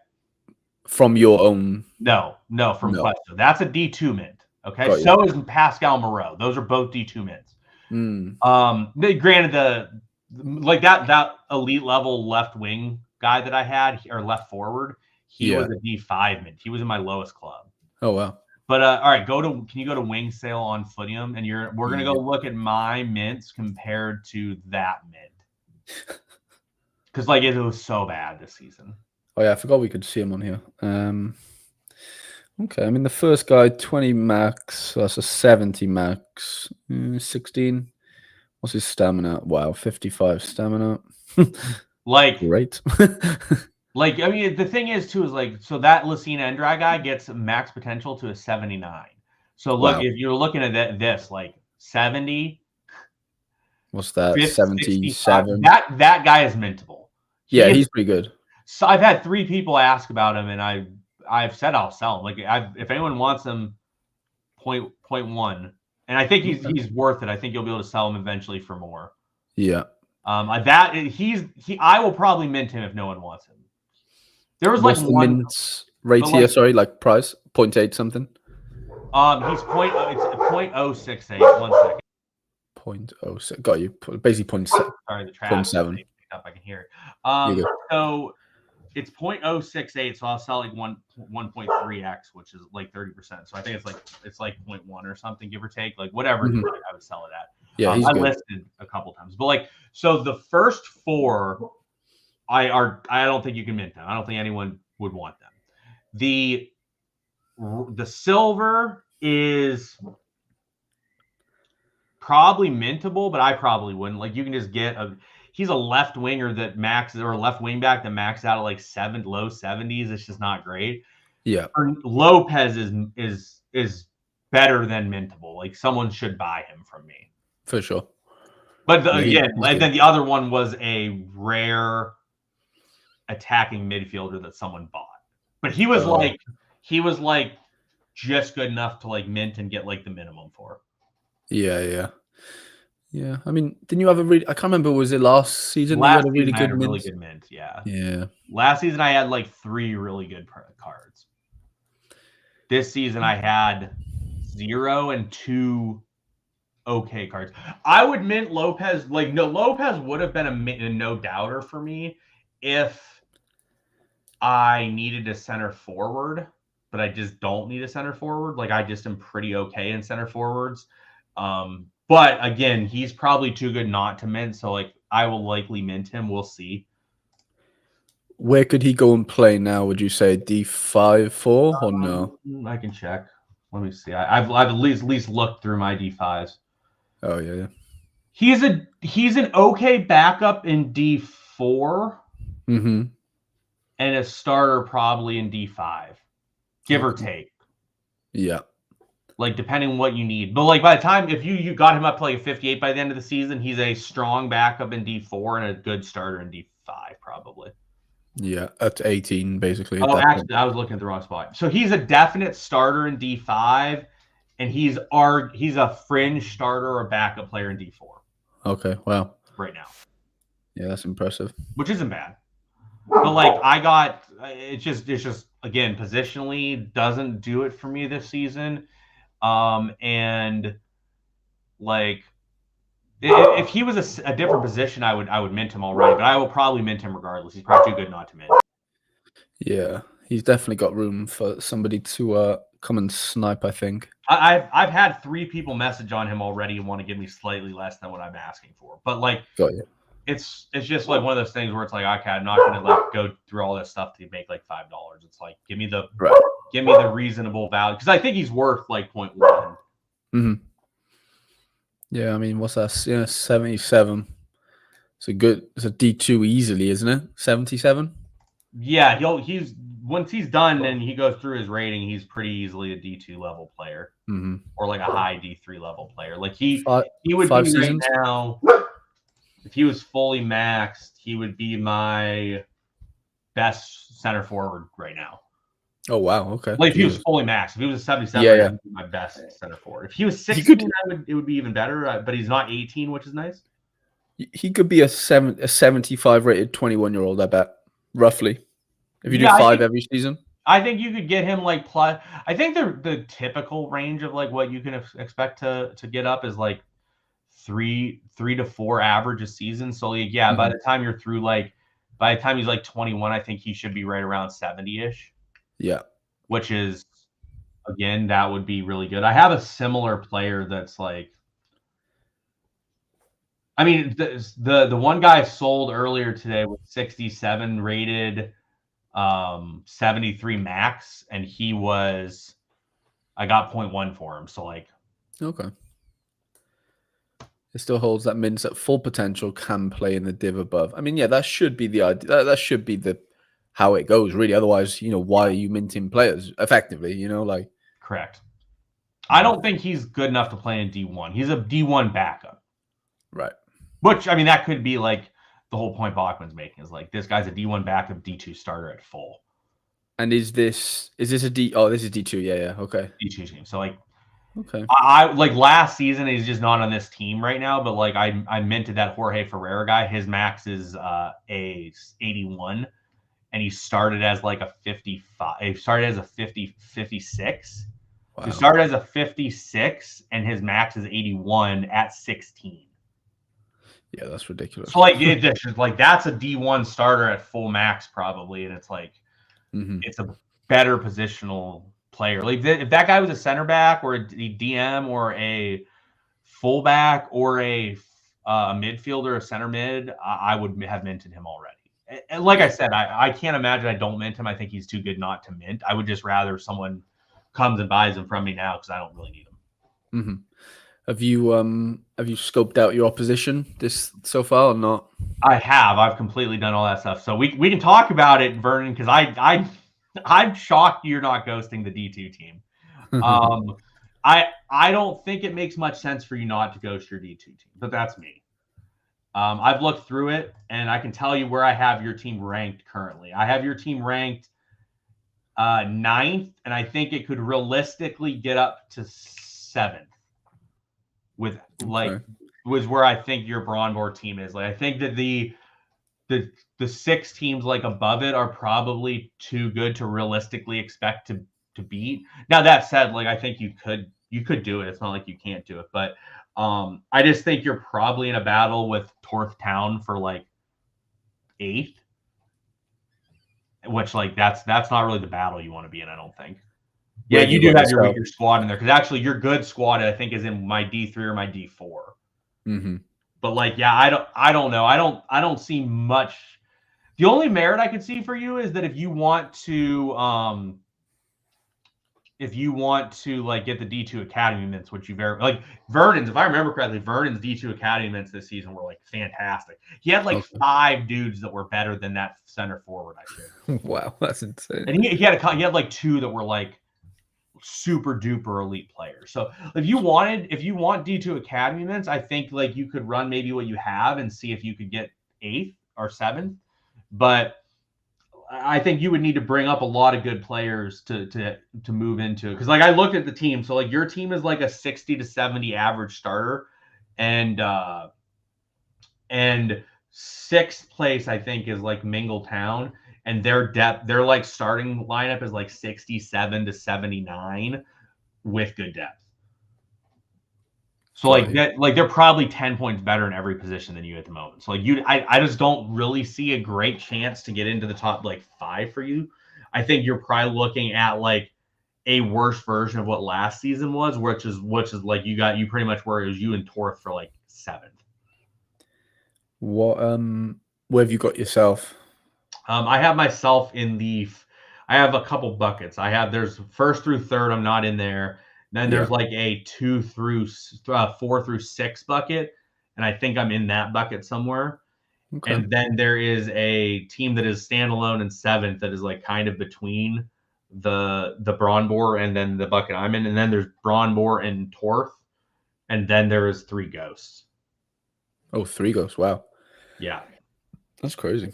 From your own? No, from Questo. That's a D2 mint. Okay. So is Pascal Moreau. Those are both D2 mints. Granted, that elite level left wing guy that I had, or left forward, he was a D5 mint. He was in my lowest club. Oh wow. But all right, can you go to wing sale on Footium, and we're gonna go look at my mints compared to that mint, because it was so bad this season. Oh yeah, I forgot we could see him on here. Okay, I mean the first guy 20 max, so that's a 70 max, 16. What's his stamina? Wow, 55 stamina. Great. I mean, the thing is too is so that Lucina Endry guy gets max potential to a 79. So look, if you're looking at this 70. What's that? 77. That guy is mintable. He's pretty good. So I've had 3 people ask about him, and I've said I'll sell him. If anyone wants him, 0.1. And I think he's worth it. I think you'll be able to sell him eventually for more. Yeah. I will probably mint him if no one wants him. There was What's the mint rate here? Sorry, price 0.8 something. It's 0.068. 1 second. 0.06. Got you. Basically 0.7. Sorry, the traffic 0.7. up. I can hear it. So it's 0.068. So I'll sell like 1.3x, which is like 30%. So I think it's like 0.1 or something, give or take, like whatever I would sell it at. Yeah, I listed a couple times, but like, so the first 4 I don't think you can mint them. I don't think anyone would want them. The silver is probably mintable, but I probably wouldn't. Like, you can just get he's a left winger that maxes, or a left wing back that maxes out at like low 70s. It's just not great. Yeah. Lopez is better than mintable. Like, someone should buy him from me. For sure. But and then the other one was a rare attacking midfielder that someone bought. But he was like just good enough to like mint and get like the minimum for. Yeah. I mean, didn't you have I can't remember, was it last season? Last you had a really good mint? really good mint, yeah. Yeah. Last season I had like 3 really good cards. This season I had 0 and 2 okay cards. I would mint Lopez. Like, no, Lopez would have been a no doubter for me if I needed a center forward, but I just don't need a center forward. Like, I just am pretty okay in center forwards. But again, he's probably too good not to mint. So like, I will likely mint him. We'll see. Where could he go and play now? Would you say D5-4 or no? I can check. Let me see. I've at least looked through my D5s. Oh yeah. He's an okay backup in D4. Mm-hmm. And a starter probably in D5, give or take. Yeah. Like, depending on what you need. But like, by the time, if you got him up to like a 58 by the end of the season, he's a strong backup in D4 and a good starter in D5 probably. Yeah, at 18 basically. Oh, actually, I was looking at the wrong spot. So he's a definite starter in D5, and he's a fringe starter or backup player in D4. Okay, wow. Right now. Yeah, that's impressive. Which isn't bad. But like, it's just again, positionally doesn't do it for me this season. And like, if he was a different position, I would mint him already, but I will probably mint him regardless. He's probably too good not to mint. Yeah, he's definitely got room for somebody to come and snipe, I think. I've had 3 people message on him already and want to give me slightly less than what I'm asking for. But like, got you. It's just like one of those things where it's like, okay, I'm not gonna like go through all this stuff to make like $5. It's like, give me the reasonable value, because I think he's worth like 0.1. Mm-hmm. Yeah, I mean, what's that? Yeah, 77. It's a D2 easily, isn't it? 77. Yeah, he's once he's done and he goes through his rating, he's pretty easily a D2 level player, or like a high D3 level player. Like he would be seasons right now. If he was fully maxed, he would be my best center forward right now. Oh, wow. Okay. Like, if he was fully maxed, if he was a 77, he would be my best center forward. If he was 16, it would be even better, but he's not 18, which is nice. He could be a 75 rated 21-year-old, I bet, roughly. If you do 5 every season. I think you could get him like plus. I think the typical range of like what you can expect to get up is like 3 to 4 average a season. So like, yeah, by the time you're through, like by the time he's like 21, I think he should be right around 70-ish. Yeah. Which is, again, that would be really good. I have a similar player that's like, I mean, the one guy sold earlier today was 67 rated, 73 max, and I got 0.1 for him. So like, okay. It still holds that Mint's at full potential, can play in the div above. I mean, yeah, that should be the idea. That should be how it goes, really. Otherwise, why are you minting players effectively? Like. Correct. I don't think he's good enough to play in D1. He's a D1 backup. Right. Which, I mean, that could be like the whole point Bachman's making is like, this guy's a D1 backup, D2 starter at full. And is this a D? Oh, this is D2. Yeah. Okay. D2 team. So like, okay. I like last season, he's just not on this team right now. But like, I minted that Jorge Ferreira guy. His max is a 81, and he started as like a 55. He started as a 56. He started as a 56, and his max is 81 at 16. Yeah, that's ridiculous. So like, that's a D1 starter at full max probably, and it's like, it's a better positional player. Like if that guy was a center back or a DM or a fullback or a midfielder, a center mid, I would have minted him already. And like I said, I can't imagine I don't mint him. I think he's too good not to mint. I would just rather someone comes and buys him from me now because I don't really need him. Have you scoped out your opposition this so far or not? I have. I've completely done all that stuff. So we can talk about it, Vernon, because I'm shocked you're not ghosting the D2 team. I don't think it makes much sense for you not to ghost your D2 team, but that's me. I've looked through it, and I can tell you where I have your team ranked currently. I have your team ranked 9th, and I think it could realistically get up to 7th. Was where I think your Braunbohr team is. Like I think that the 6 teams like above it are probably too good to realistically expect to beat. Now that said, like I think you could do it. It's not like you can't do it, but I just think you're probably in a battle with Torth Town for like 8th, which like that's not really the battle you want to be in, I don't think. Yeah, you do have your weaker squad in there because actually your good squad I think is in my D3 or my D4. But like, yeah, I don't know. I don't see much. The only merit I could see for you is that if you want to like get the D2 Academy mints, which you very like Vernon's, if I remember correctly, Vernon's D2 Academy mints this season were like fantastic. He had like 5 dudes that were better than that center forward. I think. Wow, that's insane. And he had like 2 that were like super duper elite players. So if you want D2 Academy mints, I think like you could run maybe what you have and see if you could get 8th or 7th. But I think you would need to bring up a lot of good players to move into it. Because like I looked at the team, so like your team is like a 60 to 70 average starter, and 6th place I think is like Mingletown, and their depth, their like starting lineup is like 67 to 79 with good depth. So like that, like they're probably 10 points better in every position than you at the moment. So like I just don't really see a great chance to get into the top like 5 for you. I think you're probably looking at like a worse version of what last season was, which is like you pretty much where it was you and Torth for like 7th. What where have you got yourself? I have myself I have a couple buckets. There's 1st through 3rd. I'm not in there. Then there's like a 2 through 4 through 6 bucket, and I think I'm in that bucket somewhere. Okay. And then there is a team that is standalone in 7th that is like kind of between the Braunbohr and then the bucket I'm in. And then there's Braunbohr and Torth, and then there is 3 ghosts. Oh, 3 ghosts! Wow. Yeah, that's crazy.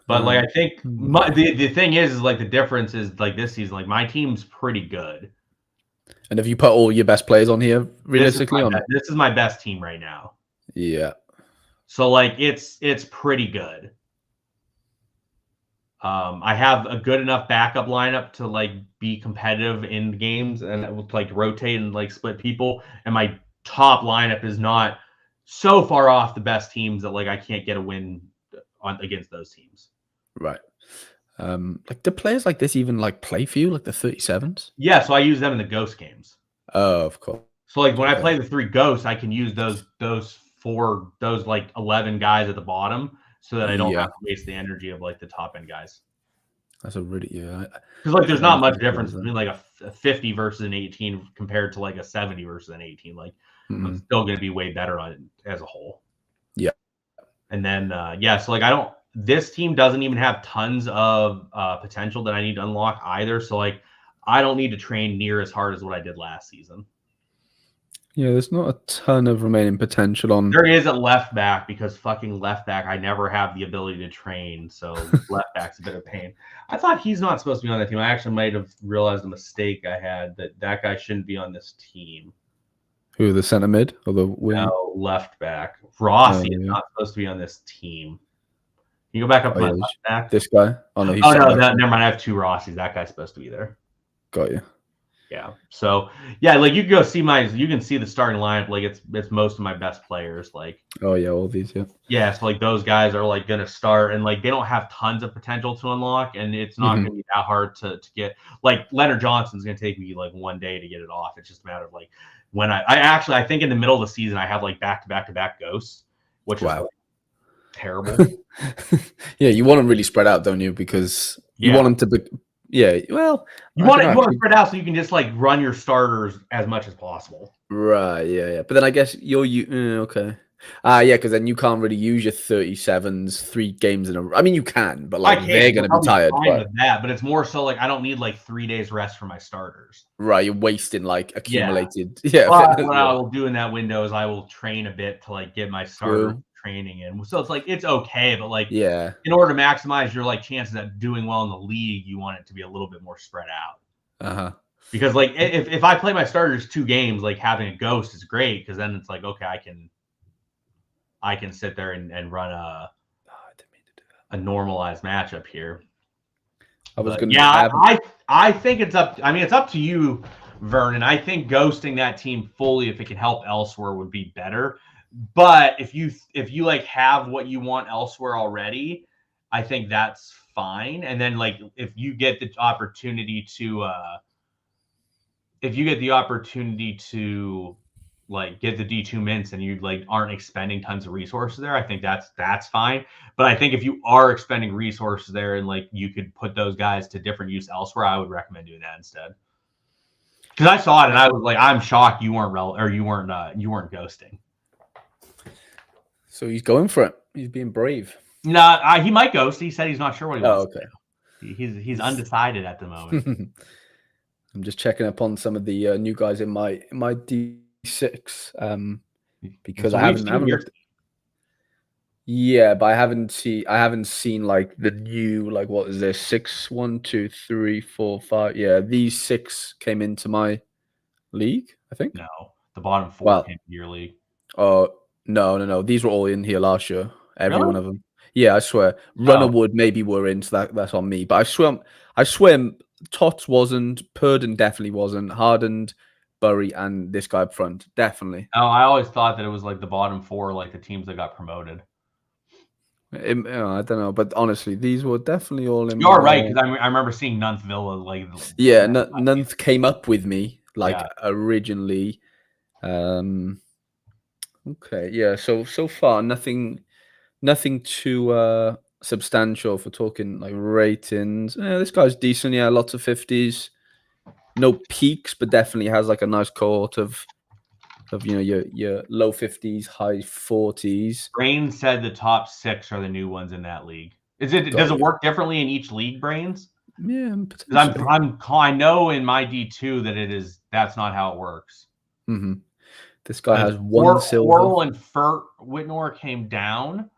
But like I think the thing is like the difference is like this season, like my team's pretty good. And have you put all your best players on here realistically? This is my best team right now. Yeah. So like it's pretty good. I have a good enough backup lineup to like be competitive in games and like rotate and like split people. And my top lineup is not so far off the best teams that like I can't get a win against those teams. Right. Like do players like this even like play for you, like the 37s? Yeah, so I use them in the ghost games. Oh, of course. So like when I play the 3 ghosts, I can use those like 11 guys at the bottom so that I don't have to waste the energy of like the top end guys. That's a really because like there's not much difference between like a 50 versus an 18 compared to like a 70 versus an 18. Like I'm still going to be way better on it as a whole. Yeah. And then so like this team doesn't even have tons of potential that I need to unlock either. So like I don't need to train near as hard as what I did last season. Yeah, there's not a ton of remaining potential on. There is a left back because fucking left back, I never have the ability to train. So left back's a bit of pain. I thought he's not supposed to be on that team. I actually might have realized a mistake I had that guy shouldn't be on this team. Who, the center mid or the wing? No, left back. Rossi is not supposed to be on this team. Can you go back up my left back? This guy? Oh, no, never mind. I have 2 Rossies. That guy's supposed to be there. Got you. Yeah. So yeah, like you can go see you can see the starting lineup. Like it's most of my best players. Like oh yeah, all these yeah. So like those guys are like gonna start, and like they don't have tons of potential to unlock, and it's not gonna be that hard to get. Like Leonard Johnson's gonna take me like one day to get it off. It's just a matter of like when I think in the middle of the season I have like back ghosts, which is like terrible. Yeah, you want them really spread out, don't you? Because you want them to be. Yeah, well, you want to spread out so you can just like run your starters as much as possible. Right, yeah. But then I guess okay. Yeah, because then you can't really use your 37s 3 games in a row. I mean, you can, but like they're going to be tired. With that, but it's more so like I don't need like 3 days rest for my starters. Right, you're wasting like accumulated. Yeah. Well, what I will do in that window is I will train a bit to like get my starter training in. So it's like it's okay, but like in order to maximize your like chances at doing well in the league, you want it to be a little bit more spread out. Because like if I play my starters 2 games, like having a ghost is great because then it's like okay, I can sit there and run a normalized matchup here. I think it's up. I mean, it's up to you, Vernon. I think ghosting that team fully, if it can help elsewhere, would be better. But if you like have what you want elsewhere already, I think that's fine. And then like if you get the opportunity to like get the D2 mints and you like aren't expending tons of resources there, I think that's fine. But I think if you are expending resources there and like you could put those guys to different use elsewhere, I would recommend doing that instead. Because I saw it and I was like, I'm shocked you weren't ghosting. So he's going for it. He's being brave. No, he might ghost. He said he's not sure what he wants. Okay. He's undecided at the moment. I'm just checking up on some of the new guys in my D6 because I haven't looked. Yeah, but I haven't seen like the new, like what is there 6, 1, 2, 3, 4, 5. Yeah, these 6 came into my league, I think. No, the bottom 4 came to your league. Oh no. These were all in here last year. Every one of them. Yeah, I swear. Runnerwood maybe were in, so that's on me. But I swear Tots wasn't, Purden definitely wasn't, Hardened, Bury, and this guy up front, definitely. Oh, I always thought that it was like the bottom 4, like the teams that got promoted. I don't know, but honestly, these were definitely all in. You're right, because I remember seeing Nunth Villa like. Yeah, Nunth came up with me like originally. Okay, yeah. So far, nothing too substantial for talking like ratings. Yeah, this guy's decent. Yeah, lots of 50s. No peaks, but definitely has like a nice cohort of your low 50s, high 40s. Brains said the top 6 are the new ones in that league. Does it work differently in each league, Brains? Yeah, I know in my D2 that that's not how it works. This guy has 1 silver. Quarrel and Furt Whitnor came down,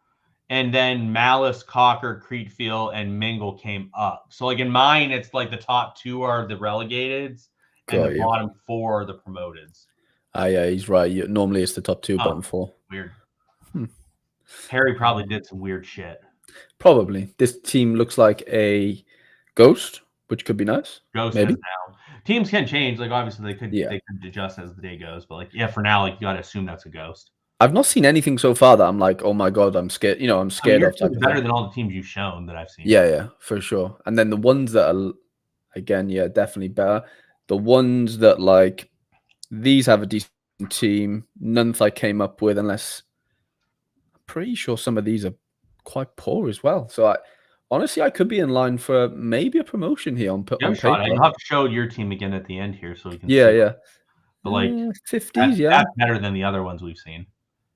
and then Malice, Cocker, Creetfield, and Mingle came up. So like in mine, it's like the top 2 are the relegateds, and the bottom 4 are the promoteds. Yeah, he's right. Normally it's the top 2, bottom 4. Weird. Harry probably did some weird shit. Probably. This team looks like a ghost, which could be nice. Ghost maybe. Now. Teams can change. Like obviously they could adjust as the day goes, but like for now, like you got to assume that's a ghost. I've not seen anything so far that I'm like, oh my god, I'm scared. I'm scared of. It's better than all the teams you've shown that I've seen. Yeah, for sure. And then the ones that are, again, definitely better. The ones that like these have a decent team. None I came up with, unless I'm pretty sure some of these are quite poor as well. So honestly, I could be in line for maybe a promotion here on paper. You'll have to show your team again at the end here so we can. Yeah. But like 50s, that's better than the other ones we've seen.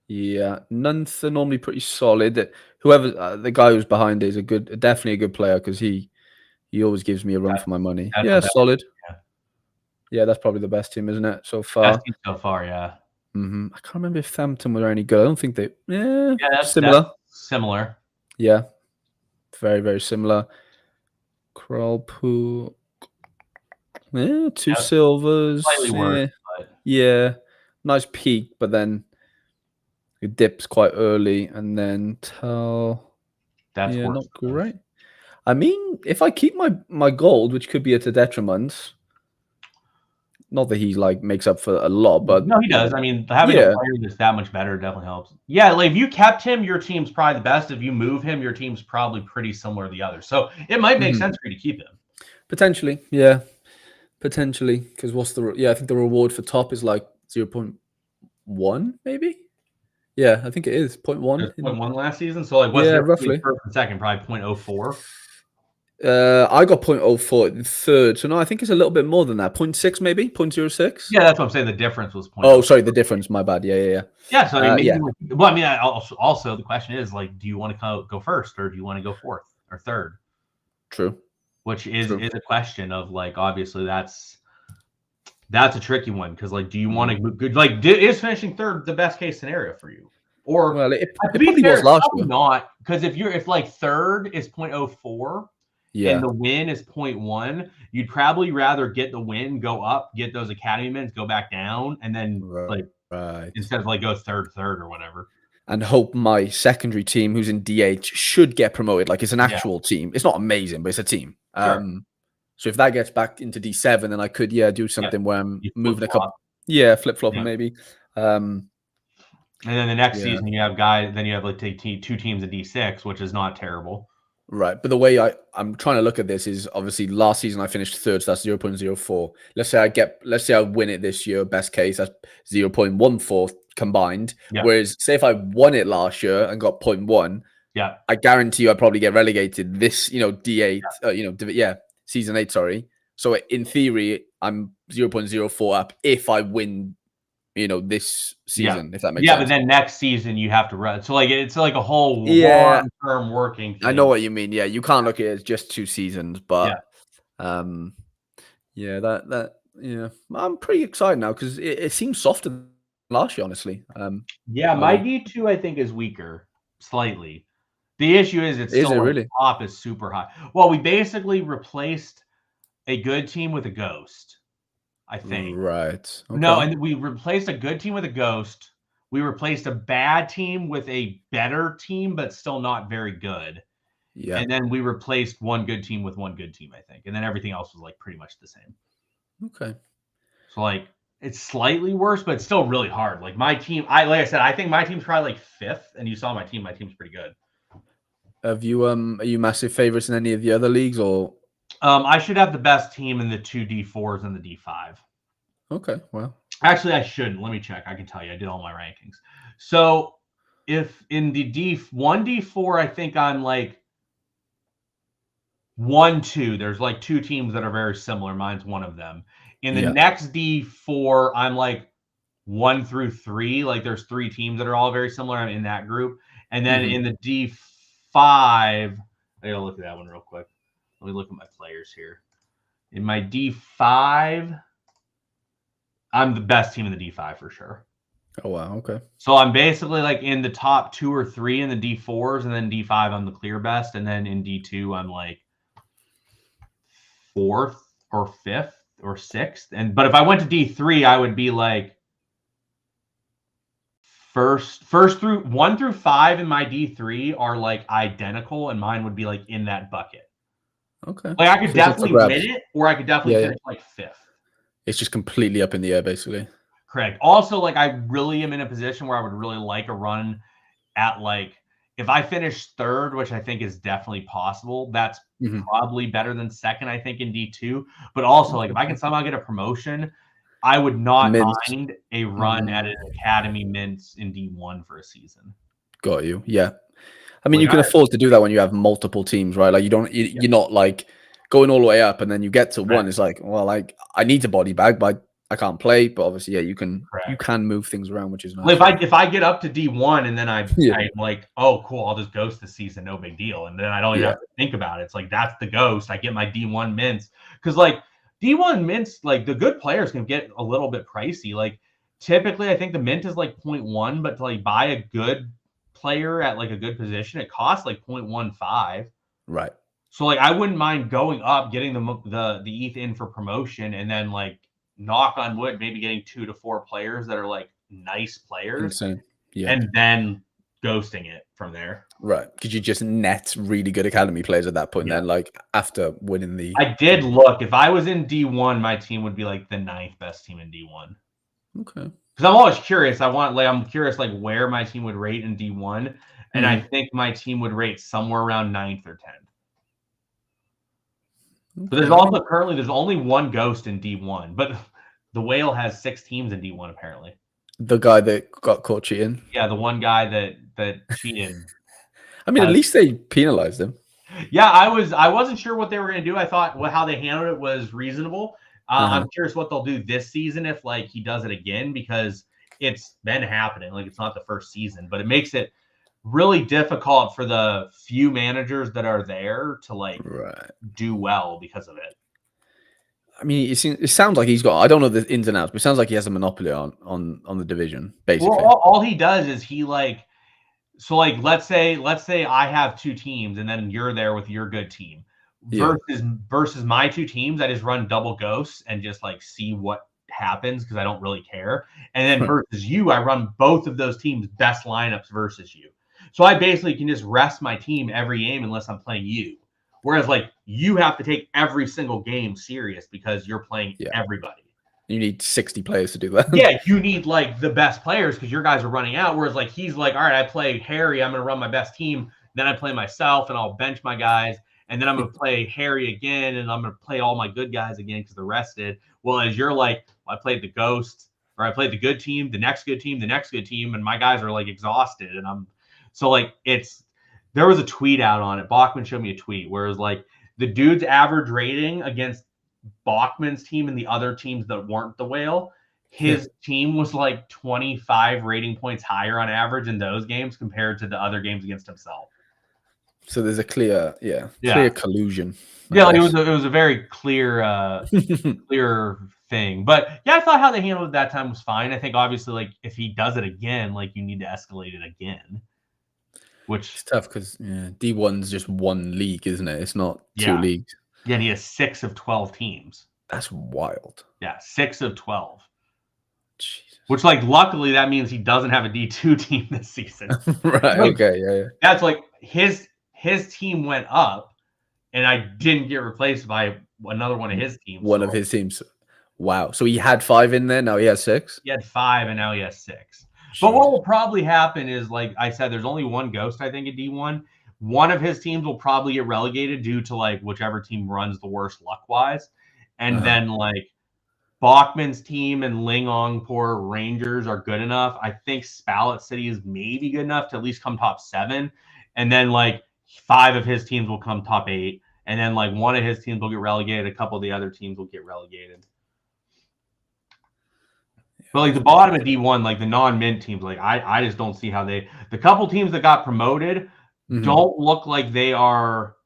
Yeah, Nunth are normally pretty solid. Whoever the guy who's behind is definitely a good player because he always gives me a run for my money. Yeah, solid. Yeah, that's probably the best team, isn't it, so far? Best team so far, yeah. I can't remember if Thampton were any good. I don't think they. Yeah, that's similar. That's similar. Yeah, very very similar. Kralpool. Yeah, 2 silvers. Slightly worse. Yeah, nice peak, but then it dips quite early, and then that's not great. I mean, if I keep my gold, which could be at a detriment, Not that he like makes up for a lot, but no, he does. I mean, having a player that's that much better definitely helps. Yeah, like if you kept him, your team's probably the best. If you move him, your team's probably pretty similar to the others. So it might make sense for you to keep him. Potentially, yeah. Potentially, because I think the reward for top is like 0.1, maybe. Yeah, I think it is 0.1. 0.1 last season. So like, what's roughly first and second? Probably 0.04. I got 0.04 in third, so no, I think it's a little bit more than that. 0.6 maybe, 0.06. Yeah, that's what I'm saying. The difference was 0.04. Oh, sorry, the difference. My bad. Yeah. Yeah, so I mean, well, I mean, also the question is like, do you want to go first or do you want to go fourth or third? True. Which is a question of like, obviously that's a tricky one because like, do you want to good like is finishing third the best case scenario for you? Or well, it probably was last year. Not because if like third is 0.04. Yeah. And the win is 0.1. You'd probably rather get the win, go up, get those academy minutes, go back down, and then instead of like go third or whatever. And hope my secondary team, who's in DH, should get promoted. Like it's an actual team. It's not amazing, but it's a team. Sure. So if that gets back into D7, then I could do something where I'm moving a couple. Yeah, flip flop maybe. And then the next season you have then you have like two teams in D6, which is not terrible. Right, but the way I'm trying to look at this is obviously last season I finished third, so that's 0.04. Let's say I win it this year, best case, that's 0.14 combined. Yeah. Whereas say if I won it last year and got 0.1, I guarantee you I'd probably get relegated this, D8, season 8, sorry. So in theory, I'm 0.04 up if I win this season, if that makes sense. Yeah, but then next season you have to run. So like it's like a whole long-term working thing. I know what you mean. Yeah, you can't look at it as just 2 seasons, but I'm pretty excited now because it seems softer than last year, honestly. My D2 I think is weaker slightly. The issue is the top is super high. Well, we basically replaced a good team with a ghost. I think. Right. Okay. No, and we replaced a good team with a ghost. We replaced a bad team with a better team, but still not very good. Yeah. And then we replaced one good team with one good team, I think. And then everything else was like pretty much the same. Okay. So like it's slightly worse, but it's still really hard. Like my team, like I said, I think my team's probably like 5th, and you saw my team. My team's pretty good. Have you are you massive favorites in any of the other leagues or? I should have the best team in the 2 D4s and the D5. Okay, well. Actually, I shouldn't. Let me check. I can tell you. I did all my rankings. So if in the D1, D4, I think I'm like 1, 2. There's like 2 teams that are very similar. Mine's one of them. In the next D4, I'm like 1 through 3. Like there's 3 teams that are all very similar. I'm in that group. And then in the D5, I gotta look at that one real quick. Let me look at my players here. In my D5, I'm the best team in the D5 for sure. Oh, wow. Okay. So I'm basically like in the top 2 or 3 in the D4s, and then D5, I'm the clear best. And then in D2, I'm like 4th or 5th or 6th. But if I went to D3, I would be like first through 1 through 5 in my D3 are like identical, and mine would be like in that bucket. Okay. Like I could definitely win it, or I could definitely finish like 5th. It's just completely up in the air, basically. Correct. Also, like I really am in a position where I would really like a run at like if I finish 3rd, which I think is definitely possible. That's probably better than 2nd, I think, in D2. But also, like if I can somehow get a promotion, I would not mind a run at an academy mints in D1 for a season. Got you. Yeah. I mean, you can afford to do that when you have multiple teams, right? Like you're not like going all the way up and then you get to 1. It's like, well, like I need to body bag, but I can't play. But obviously, you can move things around, which is nice. Well, if I get up to D1 and then I'm like, oh, cool, I'll just ghost this season, no big deal. And then I don't even have to think about it. It's like, that's the ghost. I get my D1 mints. Because like D1 mints, like the good players can get a little bit pricey. Like typically, I think the mint is like 0.1, but to like buy a good player at like a good position, it costs like 0.15. Right. So like I wouldn't mind going up, getting the ETH in for promotion, and then like knock on wood, maybe getting 2 to 4 players that are like nice players. Insane. Yeah. And then ghosting it from there. Right. Could you just net really good academy players at that point then, like after winning the... I did look. If I was in D1, my team would be like the 9th best team in D1. Okay. Because I'm always curious. I'm curious like where my team would rate in D1. And I think my team would rate somewhere around 9th or 10th. Okay. But there's also currently, there's only one ghost in D1. But the Whale has 6 teams in D1 apparently. The guy that got caught cheating? Yeah, the one guy that cheated. I mean, at least they penalized him. Yeah, I wasn't sure what they were going to do. I thought how they handled it was reasonable. I'm curious what they'll do this season if like he does it again, because it's been happening. Like it's not the first season, but it makes it really difficult for the few managers that are there to like do well because of it. I mean, it sounds like he's got, I don't know the ins and outs, but it sounds like he has a monopoly on the division, basically. Well, all he does is he like, so like, let's say I have 2 teams and then you're there with your good team versus my 2 teams. I just run double ghosts and just like see what happens because I don't really care. And then versus you, I run both of those teams' best lineups versus you. So I basically can just rest my team every game unless I'm playing you. Whereas like you have to take every single game serious because you're playing everybody. You need 60 players to do that. Yeah, you need like the best players because your guys are running out. Whereas like he's like, all right, I play Harry, I'm gonna run my best team. Then I play myself and I'll bench my guys. And then I'm gonna play Harry again, and I'm gonna play all my good guys again because they're rested. Well, as you're like, well, I played the Ghost, or I played the good team, the next good team, the next good team, and my guys are like exhausted. And I'm so like there was a tweet out on it. Bachman showed me a tweet where it was like the dude's average rating against Bachman's team and the other teams that weren't the Whale, his team was like 25 rating points higher on average in those games compared to the other games against himself. So there's a clear collusion. Yeah, like it was a very clear clear thing. But yeah, I thought how they handled it that time was fine. I think obviously like if he does it again, like you need to escalate it again. Which it's tough because D1's just one league, isn't it? It's not 2 leagues. Yeah, and he has 6 of 12 teams. That's wild. Yeah, 6 of 12. Jesus. Which, like, luckily that means he doesn't have a D2 team this season. Right. Like, okay. Yeah. That's like his team went up, and I didn't get replaced by another one of his teams. One of his teams. Wow. So he had 5 in there. Now he has 6. He had 5, and now he has 6. But what will probably happen is, like I said, there's only one Ghost, I think, in D1. One of his teams will probably get relegated due to like whichever team runs the worst luck-wise. And then like Bachman's team and Lingongpor Rangers are good enough. I think Spallet City is maybe good enough to at least come top 7. And then like 5 of his teams will come top 8. And then like one of his teams will get relegated. A couple of the other teams will get relegated. But like the bottom of D1, like the non-mint teams, like I just don't see how the couple teams that got promoted don't look like they are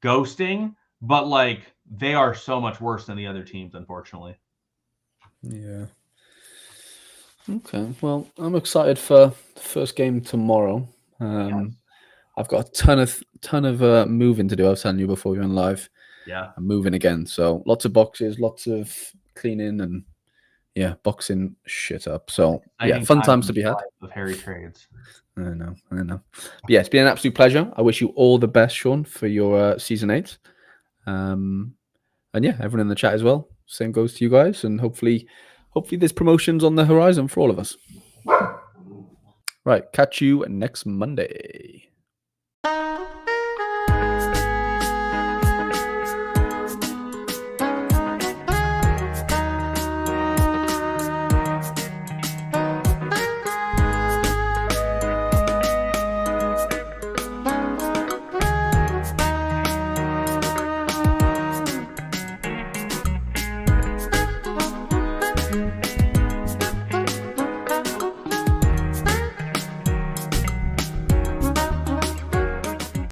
ghosting, but like they are so much worse than the other teams, unfortunately. Yeah. Okay. Well, I'm excited for the first game tomorrow. I've got a ton of moving to do. I was telling you before we went live. Yeah. I'm moving again. So lots of boxes, lots of cleaning and boxing shit up. So fun times to be had. Of Harry trades. I know. But yeah, it's been an absolute pleasure. I wish you all the best, Sean, for your season 8. And yeah, everyone in the chat as well. Same goes to you guys, and hopefully there's promotions on the horizon for all of us. Right, catch you next Monday.